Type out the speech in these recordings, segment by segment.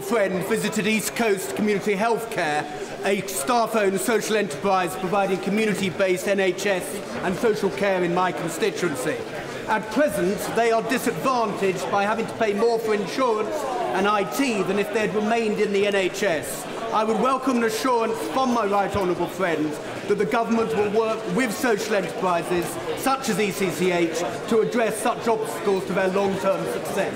friend visited East Coast Community Healthcare, a staff-owned social enterprise providing community-based NHS and social care in my constituency. At present, they are disadvantaged by having to pay more for insurance and IT than if they had remained in the NHS. I would welcome an assurance from my right honourable friend that the government will work with social enterprises such as ECCH to address such obstacles to their long-term success.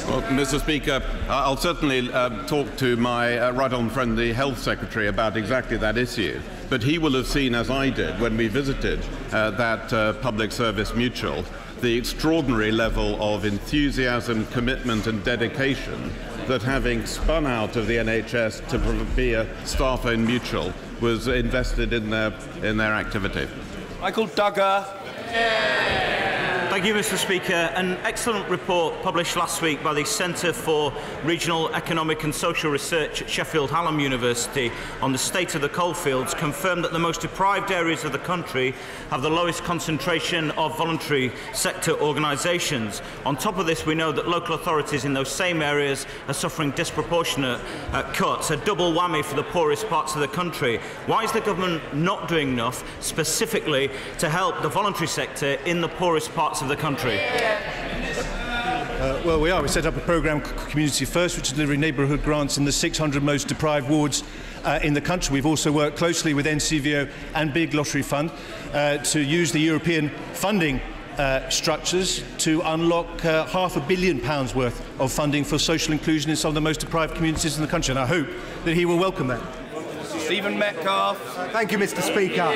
Well, Mr. Speaker, I'll certainly talk to my right honourable friend, the Health Secretary, about exactly that issue. But he will have seen, as I did when we visited that public service mutual, the extraordinary level of enthusiasm, commitment and dedication that, having spun out of the NHS to be a staff-owned mutual, was invested in their activity. Michael Duggar. Thank you, Mr. Speaker. An excellent report published last week by the Centre for Regional Economic and Social Research at Sheffield Hallam University on the state of the coalfields confirmed that the most deprived areas of the country have the lowest concentration of voluntary sector organisations. On top of this, we know that local authorities in those same areas are suffering disproportionate cuts, a double whammy for the poorest parts of the country. Why is the government not doing enough specifically to help the voluntary sector in the poorest parts of the country? Well, we are. We set up a programme, Community First, which is delivering neighbourhood grants in the 600 most deprived wards in the country. We've also worked closely with NCVO and Big Lottery Fund to use the European funding structures to unlock £500 million worth of funding for social inclusion in some of the most deprived communities in the country, and I hope that he will welcome that. Stephen Metcalfe. Thank you, Mr. Speaker.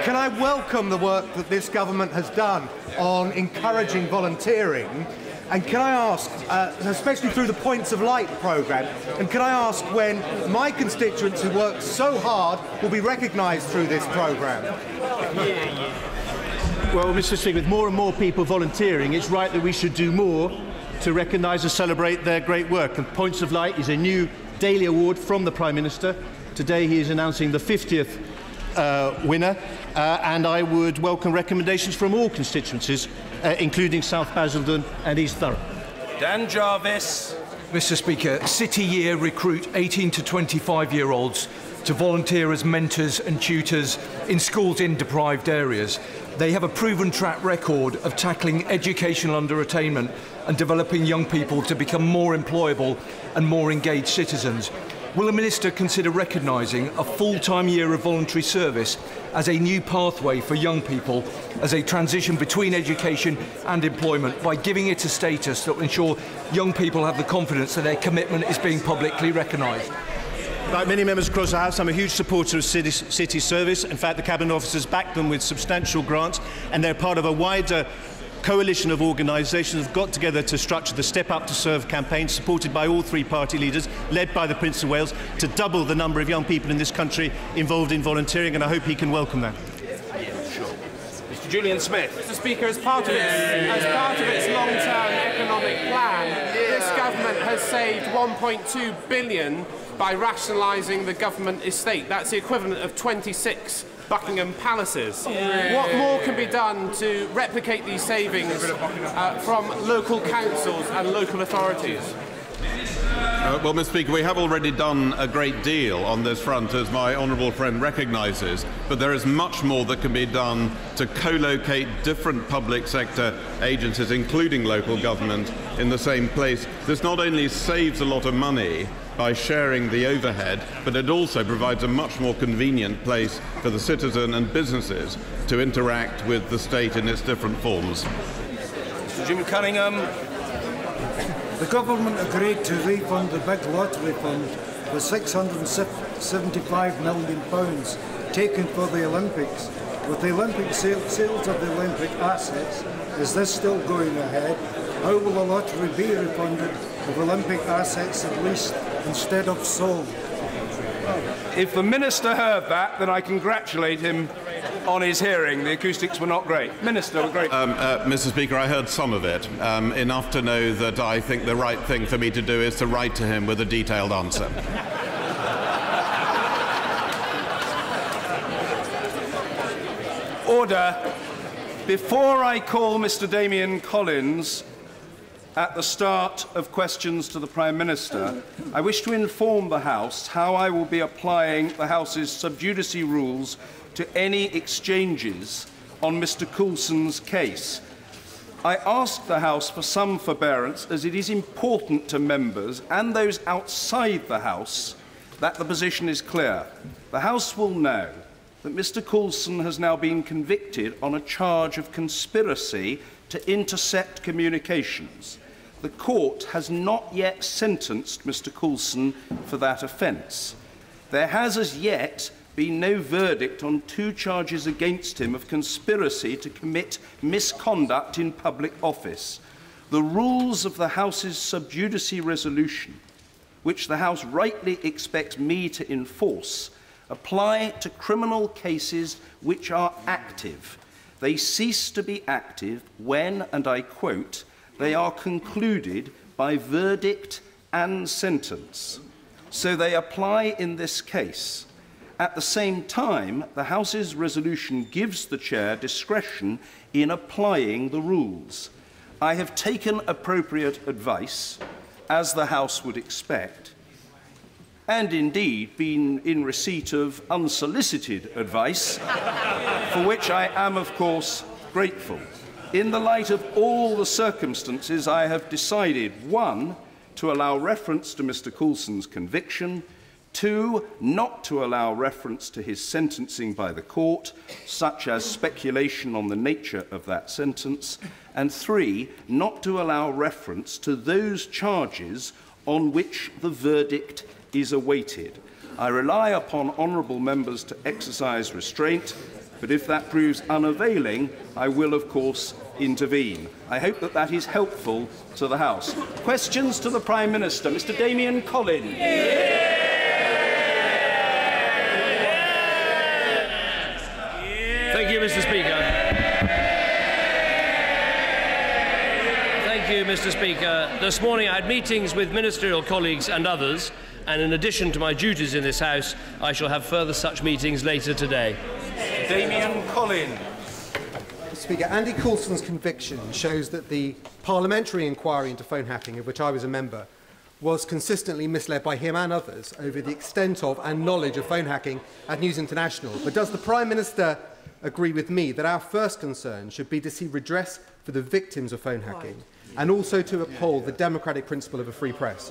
Can I welcome the work that this government has done on encouraging volunteering? And can I ask, especially through the Points of Light programme, and can I ask when my constituents who work so hard will be recognised through this programme? Well, Mr. Speaker, with more and more people volunteering, it's right that we should do more to recognise and celebrate their great work. And Points of Light is a new daily award from the Prime Minister. Today he is announcing the 50th winner, and I would welcome recommendations from all constituencies, including South Basildon and East Thurrock. Dan Jarvis. Mr. Speaker, City Year recruit 18 to 25-year-olds to volunteer as mentors and tutors in schools in deprived areas. They have a proven track record of tackling educational underattainment and developing young people to become more employable and more engaged citizens. Will the Minister consider recognising a full-time year of voluntary service as a new pathway for young people as they transition between education and employment by giving it a status that will ensure young people have the confidence that their commitment is being publicly recognised? Like many members across the House, I'm a huge supporter of city service. In fact, the Cabinet officers back them with substantial grants, and they're part of a wider coalition of organisations have got together to structure the Step Up to Serve campaign, supported by all three party leaders, led by the Prince of Wales, to double the number of young people in this country involved in volunteering, and I hope he can welcome that. Mr. Julian Smith. Mr. Speaker, as part of its long-term economic plan, this government has saved £1.2 billion by rationalising the government estate. That's the equivalent of 26 Buckingham Palaces. What more can be done to replicate these savings from local councils and local authorities? Well, Mr. Speaker, we have already done a great deal on this front, as my honourable friend recognises, but there is much more that can be done to co-locate different public sector agencies, including local government, in the same place. This not only saves a lot of money by sharing the overhead, but it also provides a much more convenient place for the citizen and businesses to interact with the state in its different forms. Mr. Jim Cunningham. The government agreed to refund the big lottery fund with £675 million taken for the Olympics. With the Olympic sales of the Olympic assets, is this still going ahead? How will the lottery be refunded if Olympic assets are leased instead of sold? If the Minister heard that, then I congratulate him on his hearing. The acoustics were not great. Minister, were great. Mr. Speaker, I heard some of it, enough to know that I think the right thing for me to do is to write to him with a detailed answer. Order. Before I call Mr. Damian Collins, at the start of questions to the Prime Minister, I wish to inform the House how I will be applying the House's sub judice rules to any exchanges on Mr Coulson's case. I ask the House for some forbearance, as it is important to members and those outside the House that the position is clear. The House will know that Mr Coulson has now been convicted on a charge of conspiracy to intercept communications. The court has not yet sentenced Mr Coulson for that offence. There has as yet been no verdict on 2 charges against him of conspiracy to commit misconduct in public office. The rules of the House's sub judice resolution, which the House rightly expects me to enforce, apply to criminal cases which are active. They cease to be active when, and I quote, they are concluded by verdict and sentence. So they apply in this case. At the same time, the House's resolution gives the Chair discretion in applying the rules. I have taken appropriate advice, as the House would expect, and indeed been in receipt of unsolicited advice, for which I am, of course, grateful. In the light of all the circumstances, I have decided, 1, to allow reference to Mr Coulson's conviction, 2, not to allow reference to his sentencing by the court, such as speculation on the nature of that sentence, and 3, not to allow reference to those charges on which the verdict is awaited. I rely upon honourable members to exercise restraint, but if that proves unavailing, I will, of course, intervene. I hope that that is helpful to the House. Questions to the Prime Minister. Mr Damian Collins. Thank you, Mr Speaker. Thank you, Mr Speaker. This morning I had meetings with ministerial colleagues and others, and in addition to my duties in this House, I shall have further such meetings later today. Damian Collins. Mr Speaker, Andy Coulson's conviction shows that the parliamentary inquiry into phone hacking, of which I was a member, was consistently misled by him and others over the extent of and knowledge of phone hacking at News International. But does the Prime Minister agree with me that our first concern should be to see redress for the victims of phone hacking and also to uphold the democratic principle of a free press?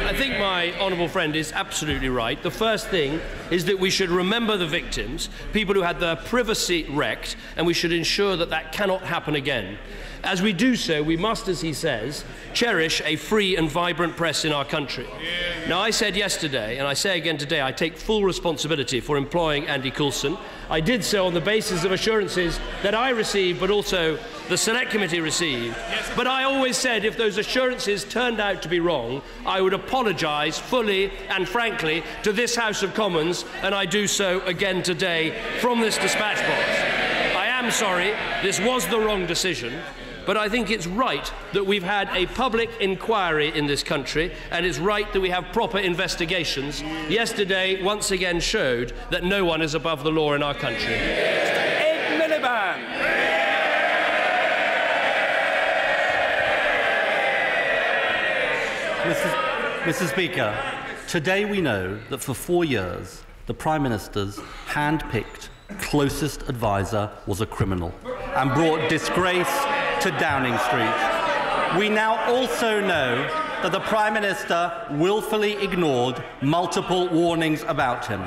I think my honourable friend is absolutely right. The first thing is that we should remember the victims, people who had their privacy wrecked, and we should ensure that that cannot happen again. As we do so, we must, as he says, cherish a free and vibrant press in our country. Now, I said yesterday, and I say again today, I take full responsibility for employing Andy Coulson. I did so on the basis of assurances that I received, but also the Select Committee received. But I always said if those assurances turned out to be wrong, I would apologise fully and frankly to this House of Commons, and I do so again today from this dispatch box. I am sorry, this was the wrong decision. But I think it's right that we've had a public inquiry in this country, and it's right that we have proper investigations. Yesterday, once again, showed that no one is above the law in our country. Ed Miliband. Mr. Speaker, today we know that for 4 years, the Prime Minister's hand-picked closest advisor was a criminal and brought disgrace to Downing Street. We now also know that the Prime Minister willfully ignored multiple warnings about him.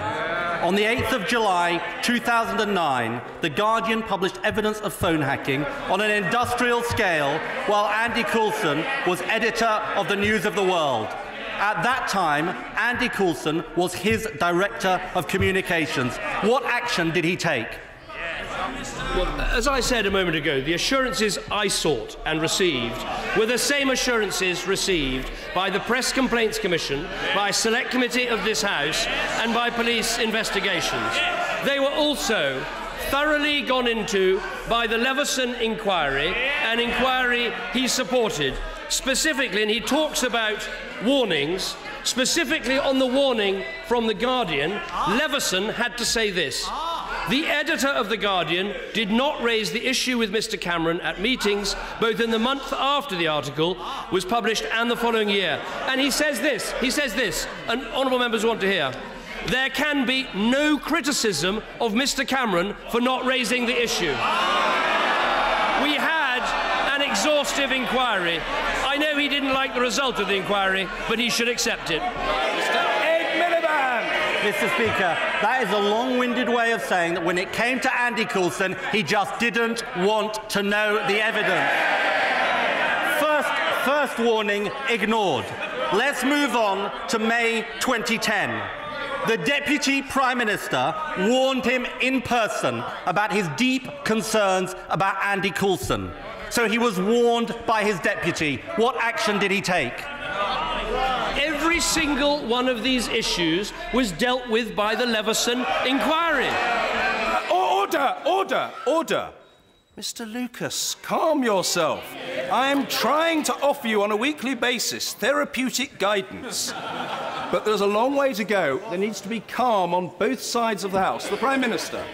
On the 8th of July 2009, The Guardian published evidence of phone hacking on an industrial scale while Andy Coulson was editor of the News of the World. At that time, Andy Coulson was his Director of Communications. What action did he take? Well, as I said a moment ago, the assurances I sought and received were the same assurances received by the Press Complaints Commission, by a Select Committee of this House, and by police investigations. They were also thoroughly gone into by the Leveson inquiry, an inquiry he supported specifically, and he talks about warnings. Specifically on the warning from The Guardian, Leveson had to say this: The editor of The Guardian did not raise the issue with Mr Cameron at meetings, both in the month after the article was published and the following year. And he says this, and honourable members want to hear, there can be no criticism of Mr Cameron for not raising the issue. We had an exhaustive inquiry. I know he didn't like the result of the inquiry, but he should accept it. Mr Speaker, that is a long-winded way of saying that when it came to Andy Coulson, he just didn't want to know the evidence. First warning ignored. Let's move on to May 2010. The Deputy Prime Minister warned him in person about his deep concerns about Andy Coulson. So he was warned by his deputy. What action did he take? Every single one of these issues was dealt with by the Leveson inquiry. Order! Mr Lucas, calm yourself. I am trying to offer you on a weekly basis therapeutic guidance. But there's a long way to go. There needs to be calm on both sides of the House. The Prime Minister.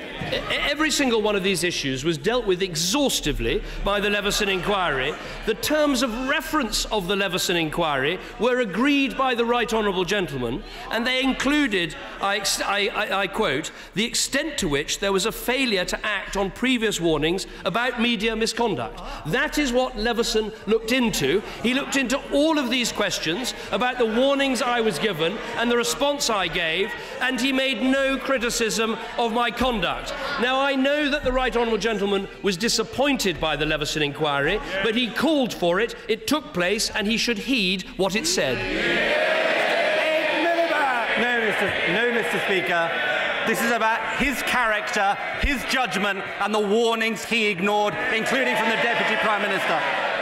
Every single one of these issues was dealt with exhaustively by the Leveson inquiry. The terms of reference of the Leveson inquiry were agreed by the right honourable gentleman, and they included, I quote, the extent to which there was a failure to act on previous warnings about media misconduct. That is what Leveson looked into. He looked into all of these questions about the warnings I was given and the response I gave, and he made no criticism of my conduct. Now, I know that the right honourable gentleman was disappointed by the Leveson inquiry, but he called for it, it took place, and he should heed what it said. No, Mr Speaker. This is about his character, his judgment, and the warnings he ignored, including from the Deputy Prime Minister.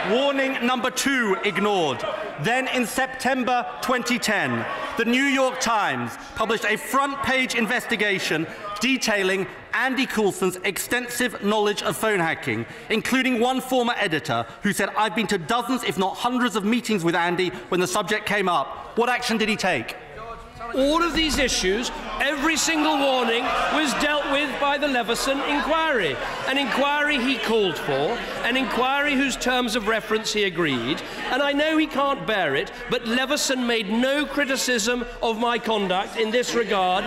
Warning number 2 ignored. Then in September 2010, the New York Times published a front-page investigation detailing Andy Coulson's extensive knowledge of phone hacking, including one former editor who said, I've been to dozens, if not hundreds, of meetings with Andy when the subject came up. What action did he take? All of these issues, every single warning, was dealt with by the Leveson inquiry. An inquiry he called for, an inquiry whose terms of reference he agreed, and I know he can't bear it, but Leveson made no criticism of my conduct in this regard